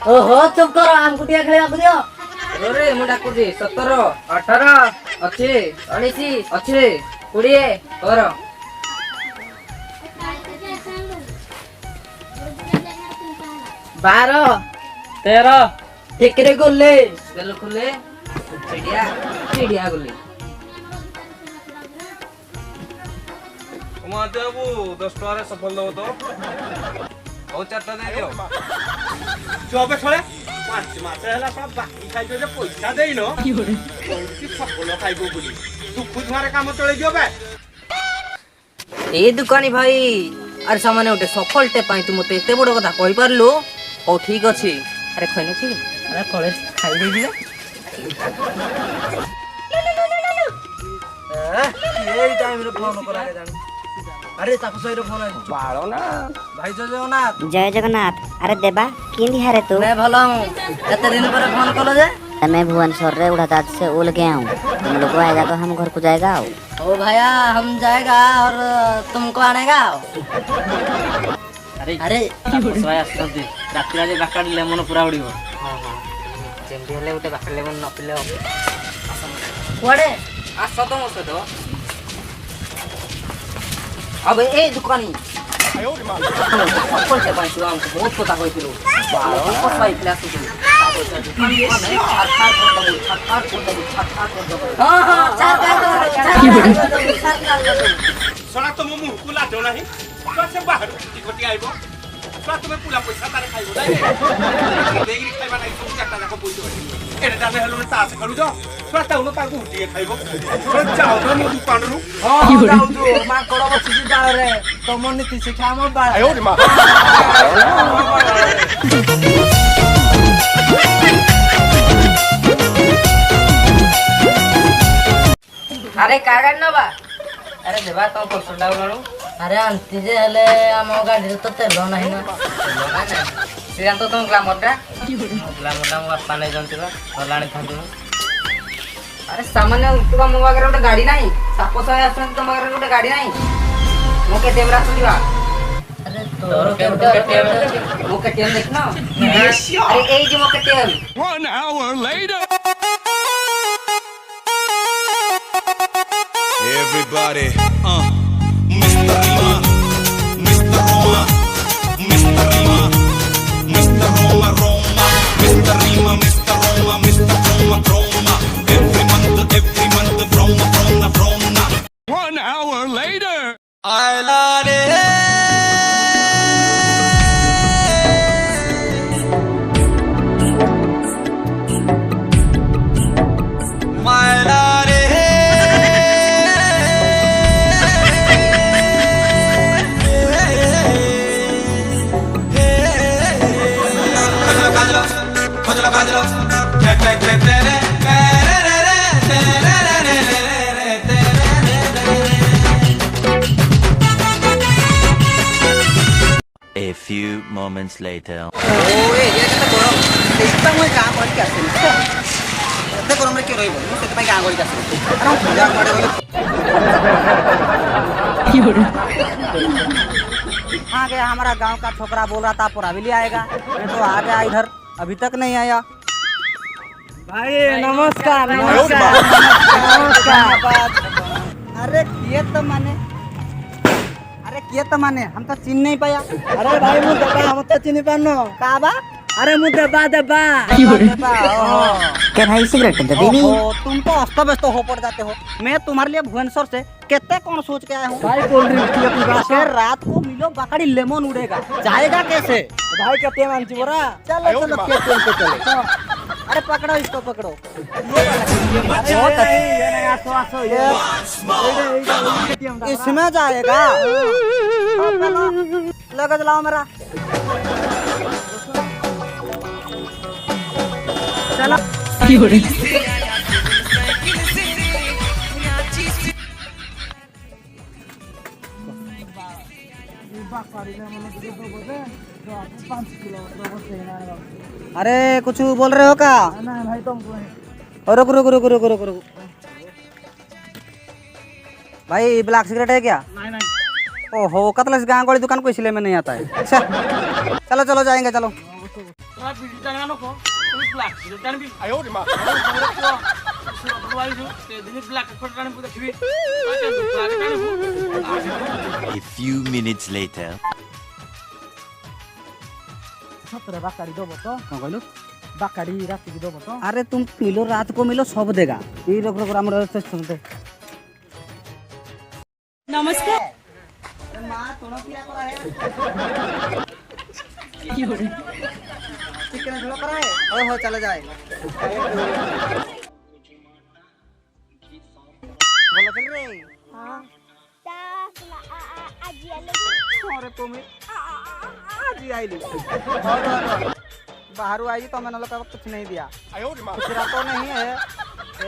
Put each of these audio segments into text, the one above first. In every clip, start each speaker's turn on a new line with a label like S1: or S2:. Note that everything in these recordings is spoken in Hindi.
S1: ओहो चुप करो हमको टिया खेले दियो।
S2: अरे मु डाकुची 17 18 अच्छे 19 अच्छे 20 कर
S1: 12
S2: 13
S1: टिकरे गोले
S2: बेल खुले चिड़िया चिड़िया गुली
S3: कमाते बाबू 10 टका सफल दो तो और चारटा दे दियो चोबे छोड़े पांच मास हैला सब बाकी खाइ जे पैसा देइनो की होरे की सफल खाइबो बुली तू खुद मारे काम चले गयो बे
S2: ए दुकानी भाई अरे सामान्य उठे सफलटे पाई तू मते एते बड़ कथा कहि परलु ओ ठीक अछि अरे खैने छी अरे कॉलेज खाइ दे दियो
S3: ए टाइम रे फोन करा के जान अरे ताको सही रे फोन आ बाळो ना भाई जय जगन्नाथ
S4: अरे देबा किंदी हारे तू
S2: मैं भला हूं एते दिन पर फोन कलो जे
S4: मैं भुवनेश्वर रे उड़ादात से उल गया हूँ तुम लोग आएगा तो हम घर को जाएगा
S2: ओ भैया हम जाएगा और तुमको आनेगा अरे अरे सोया सदी रात्रि आज बाकाडी लेमन पूरा उड़िबो हां हां जेंदी हेले उटे बाकाडी लेमन न पिले कोडे आस तो मो सदो अब ए दुकानी आयो रे मां सफल से पाई तू हमको बहुत पता होइतिलो बारो को पाई क्लास तू हां हां
S3: सोना तो मु कुला दो नाही तो से बाहर टिकटी आइबो तो तुम्हें पूरा पैसा तारे खाइबो नाही देगी खाइबा नाही तू चारटा जाको पैसा एटा दामे हेलो तास करू जो तो ताउनो ताको हुटिए खाइबो तो जाओ तो मु दुकान रु
S2: हां जाऊ तो मां कोडो बछि डाल रे तो मन नीति शिक्षा हम बा
S3: आयो रे मां
S2: अरे कागज न बा अरे देबा तो परसों डाउनलो अरे अंती जे हले हम गाड़ी तो तेल नाही ना सियान तो तुम ग्लामरटा मो बापा नै जंतिबा भलाणी थांदु अरे सामान्य तुम मो वगैरह ଗୋଟେ गाड़ी नाही सापोस आसन तुम वगैरह ଗୋଟେ गाड़ी नाही मो के टेमरा सुनिबा अरे तोर केटीएम मो केटीएम देखना अरे ए जे मो KTM
S5: 1 hour later everybody Mr. Rima Mr. Roma Mr. Rima Mr. Roma Roma Mr. Rima Mr. Roma Mr. Roma Roma every month from 1 hour later I love it my love
S6: A few moments later.
S2: ओए ये केते करो एकदम मैं काम कर के आसे एते करो हमरे के रहइबो मु सेते पई काम कर के आसे अरे हम पूजा करे बोले की हो
S1: हाँ गया हमारा गांव का छोकरा बोल रहा था पूरा भी ले आएगा मैं तो आ गया इधर अभी तक नहीं आया भाई नमस्कार नमस्कार नमस्कार अरे किए तो माने हम तो चिन्ह नहीं पाया अरे भाई मु देबा हम तो चिन्ह पानो का बा अरे मु देबा
S4: क्या भाई सिगरेट दे देनी
S1: तुम तो अस्त व्यस्त हो पड़ जाते हो मैं तुम्हारे लिए भुवनेश्वर से कितने कौन सोच के आया हूँ भाई कोल्ड ड्रिंक रात को मिलो बकड़ी लेमन उड़ेगा जाएगा कैसे भाई कहते मान बोरा चलो चलो पे चलो अरे पकड़ो इसको पकड़ो बहुत इसमें जाएगा लगा चलाओ मेरा चलो अरे कुछ बोल रहे हो क्या नहीं भाई तुम रुक भाई ब्लैक सिगरेट है क्या? नहीं नहीं। ओहो कतला से गाँव वाली दुकान को इसलिए में नहीं आता है। अच्छा, चलो चलो जाएंगे चलो।
S6: A few minutes later.
S1: अरे तुम मिलो रात को मिलो सब देगा। ये रोक रोक राम रोक सुनते।
S7: नमस्कार।
S1: चिकन झोल करा है। हो चलो जाए। बोलो चल रे। हां। अरे तुम आज आई ली। बाहर आई तो मैंने लोग कुछ नहीं दिया। कुछ तो नहीं है।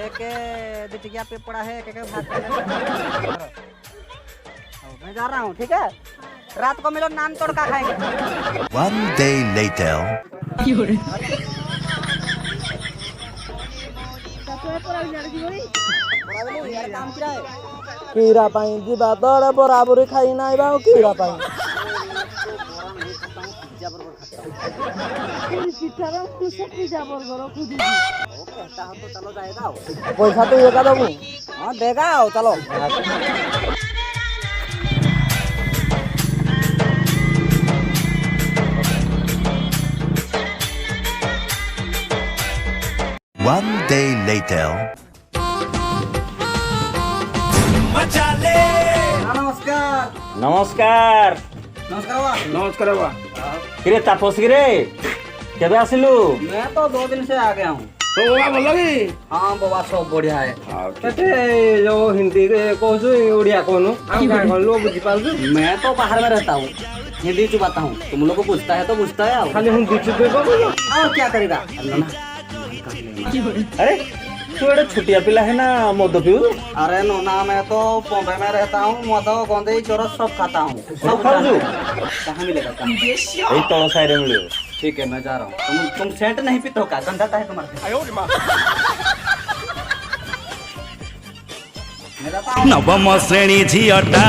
S1: एक बिटिया पे पड़ा है एक भात कर मैं जा रहा हूँ ठीक है। रात को मिलो नान तोड़ का खाएंगे।
S6: One day later.
S8: कीड़ा पाई जीवा दर बराबर खाई ना आइबा कीड़ा पाई पैसा तो ये का दबू।
S1: हाँ देगा चलो।
S6: One day later.
S1: नमस्कार।
S9: नमस्कार
S1: नमस्कार बा।
S9: किरे तापस किरे केबे आसिलु?
S1: मैं तो 2 दिन से आ गया हूँ।
S8: तो बाबा बोल लगी
S1: हाँ बाबा सब बढ़िया है।
S8: कते जो हिंदी के कहू ओडिया कहनु हम का कहू लोग बुझी पालु।
S1: मैं तो बाहर में रहता हूँ हिंदी चुबाता हूँ। तुम लोग को पूछता है तो पूछता है।
S8: खाली हम बीच पे बोलो
S1: और क्या करेगा।
S9: अरे तू एडे छुटिया पिला है ना मद पीऊ?
S1: अरे नोना मैं तो बॉम्बे में रहता हूँ। मद गोंदे चोरस सब खाता हूँ।
S9: सब खाऊ?
S1: कहाँ मिलेगा कहाँ?
S9: एई तळ साइड में मिलियो।
S1: ठीक है मैं जा रहा हूँ। तुम सेंट नहीं पीते हो क्या? गंदा है तुम्हारे। मैं जाता हूँ।
S5: नवम श्रेणी झियटा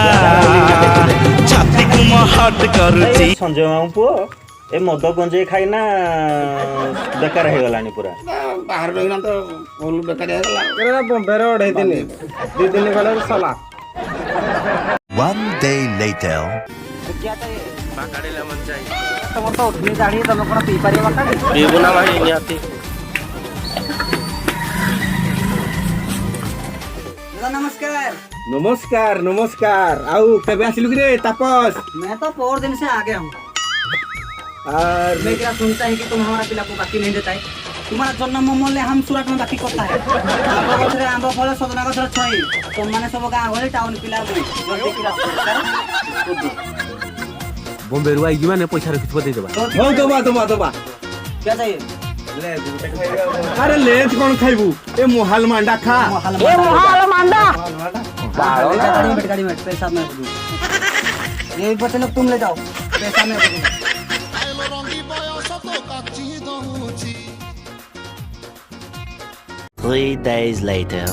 S5: छाती कुम हट करुची
S9: संजय मामू पुओ ए मद गंजे खाई ना बेकार हे गलानी पूरा।
S8: बाहर रहिना तो बोल बेकार हेला करे बॉम्बे रे ओढे दिन 2 दिन गले साला।
S6: One day later.
S1: क्या चाहिए? बाकाड़ी लेमन चाहिए। तुम तो उतनी दाढ़ी तुम लोग पी पारी बाकाड़ी?
S8: बेबुना भाई नियाती।
S1: नमस्कार।
S8: नमस्कार नमस्कार आउ केबे आसिलु रे तापस?
S1: मैं तो 4 दिन से आ गया हूँ।
S8: और
S1: मैं क्या सुनता है कि तुम हमारा पिला को बाकी नहीं देता है। तुम्हारा जन्म मोले हम सूरत में बाकी करता है। आंब गछरे आंब फल सजना गछरे छई तुम माने सब गांव गले टाउन पिला में जल्दी पिला
S8: बॉम्बे रुआ इगी माने पैसा रखि दे देबा। हो दबा
S1: क्या चाहिए?
S8: अरे लेज कोन खाइबू ए मोहाल मांडा खा।
S1: ए मोहाल मांडा गाड़ी में पैसा मैं दूं। ये बच्चे लोग तुम ले जाओ पैसा मैं दूंगा।
S6: Three days later.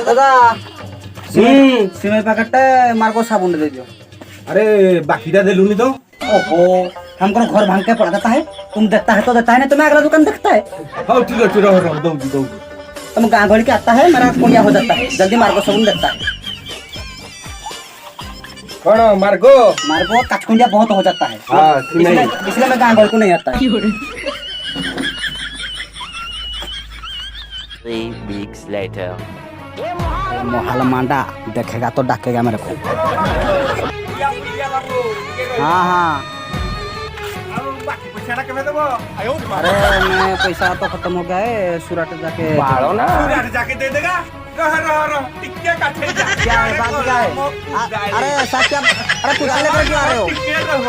S1: दादा सिमेंट पैकेट मार को साबुन दे दियो।
S8: अरे बाकीटा देलुनी तो।
S1: ओहो हमको घर भांग के पड़ा देता है। तुम देता है तो देता है नहीं तो मैं अगला दुकान देखता है।
S8: हां ठीक है रहो दो
S1: तुम गाँव भर के आता है मेरा कुड़िया हो जाता है। जल्दी मार को साबुन देता है।
S8: कौन मार्गो
S1: काचकुंडिया बहुत हो जाता है।
S8: हाँ,
S1: इसलिए मैं गाँव भर को नहीं आता है।
S6: 3 weeks later.
S1: मोहाल मांडा देखेगा तो डाकेगा मेरे को। हाँ अरे मैं पैसा तो खत्म हो गया है। सूरत जाके
S3: जाके दे देगा। रह टिक्के का
S1: क्या है बात क्या है? अरे ऐसा क्या? अरे कुछ लेकर क्यों आ रहे हो?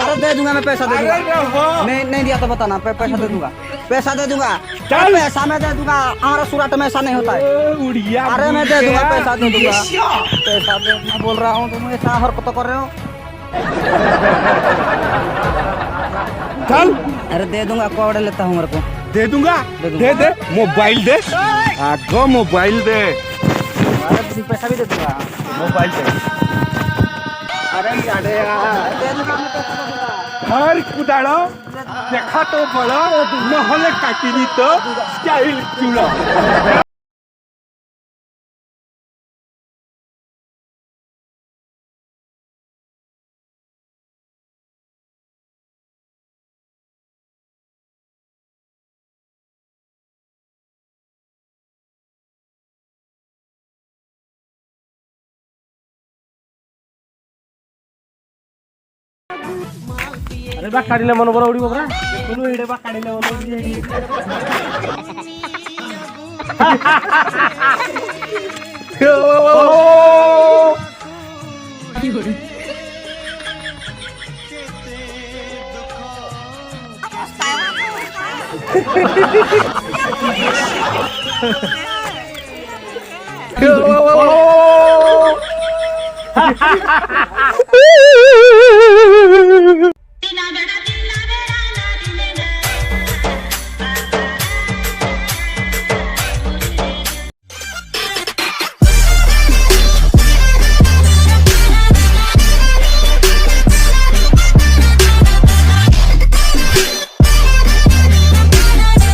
S1: अरे दे दूंगा मैं पैसा दे दूंगा। मैं नहीं दिया तो बताना पैसा दे दूंगा। पैसा दे दूंगा। पैसा मैं दे दूंगा। हमारा सूरत में ऐसा नहीं होता है। अरे मैं दे दूंगा पैसा दे दूंगा। पैसा दे मैं बोल रहा हूँ तुम ऐसा हरकत कर रहे हो।
S8: चल
S1: अरे दे दूंगा, कोड लेता हूँ मेरे को।
S3: दे दूंगा, दे दे मोबाइल दे, आगो मोबाइल दे,
S1: अरे पैसा भी दे दूंगा,
S3: मोबाइल दे। अरे यारे यार
S1: दे दूंगा, मैं पैसा दे दूंगा।
S3: हर कुदाड़ो देखा तो बड़ा नहले काटिनी तो स्टाइल चूड़ा।
S8: अरे बा काढिले मन बरा उडी बरा कोनु एडे बा काढिले मन उडी
S7: ना बेटा